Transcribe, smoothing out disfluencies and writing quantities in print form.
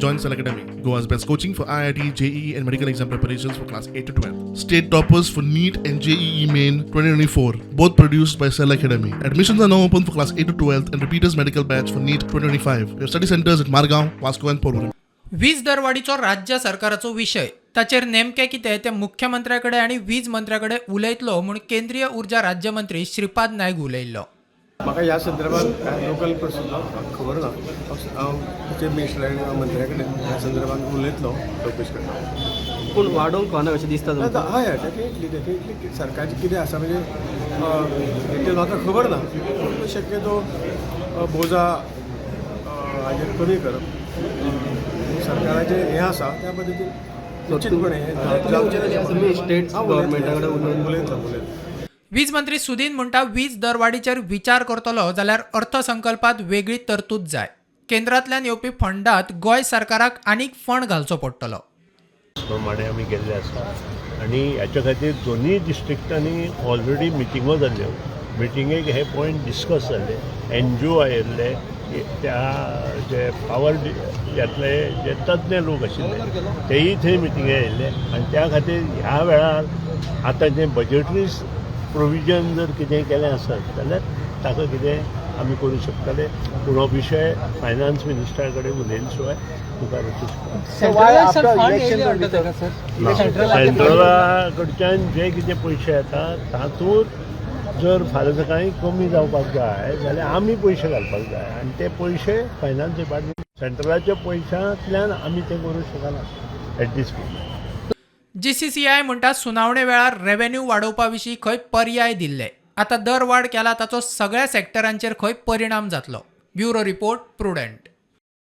Join Cell Academy, Goa's best coaching for IIT, JEE and medical exam preparations for class 8 to 12. State toppers for NEET and JEE Main 2024, both produced by Cell Academy. Admissions are now open for class 8 to 12th and repeaters medical batch for NEET 2025. We have study centers at Margao, Vasco and Porvorim. वीज दरवाढीचो राज्य सरकाराचो विषय ताचेर नेमके कितें ते मुख्यमंत्र्याकडे आनी वीज मंत्र्याकडे उलयतलो म्हूण केंद्रीय उर्जा राज्यमंत्री श्रीपाद नायक उलयल्लो. म्हाका ह्या संदर्भात लोकल प्रश्न खबर ना. हांव तेचे मिनिस्टर मंत्र्या कडेन ह्या संदर्भात उलयतलो, चवकशी करता. पूण वाडोवंक कळना कशें दिसता तुमकां? हय हय डेफिनेटली सरकारचें कितें आसा म्हणजे डिटेल म्हाका खबर ना. पूण शक्यतो बोजा हाजेर कमी करप सरकाराचें हें आसा त्या पद्दतीन निश्चितपणे स्टेट गव्हर्मेंटा कडेन उलयतलो. वीज मंत्री सुदीन म्हणटा वीज दरवाढीचेर विचार करतलो जाल्यार अर्थसंकल्पात वेगळी तरतूद जाय. केंद्रांतल्यान येवपी फंडात गोंय सरकाराक आनीक फंड घालचो पडटलो. प्रमाणे आमी गेल्ले आसा आनी हाच्या खातीर दोनूय डिस्ट्रिक्टांनी ऑलरेडी मिटिंगो जाल्ल्यो. मिटिंगेक हे पॉयंट डिस्कस जाल्ले. NGO आयिल्ले, त्या जे पावर यातले जे तज्ञ लोक आशिल्ले तेय थंय मिटिंगे आयिल्ले आनी त्या खातीर ह्या वेळार आतां जें बजेटरी प्रोविजन जर कितें केलें आसत जाल्यार ताका कितें आमी करूं शकतले. पूण हो विशय फायनान्स मिनिस्टरा कडेन उलयले शिवाय मुखार सेंट्रला कडच्यान जे कितें पयशे येता तातूंत जर फाल्यां सकाळीं कमी जावपाक जाय जाल्यार आमी पयशे घालपाक जाय आनी ते पयशे फायनान्स डिपार्टमेंट सेंट्रलाच्या पयशांतल्यान आमी ते करूंक शकना एट दीस पॉयंट. GCCI म्हणटा सुनावणे वेळार रेव्हेन्यू वाडोवपा विशीं खंय पर्याय दिल्ले. आतां दर वाड केला ताचो सगळ्या सॅक्टरांचेर खंय परिणाम जातलो. Bureau report, prudent.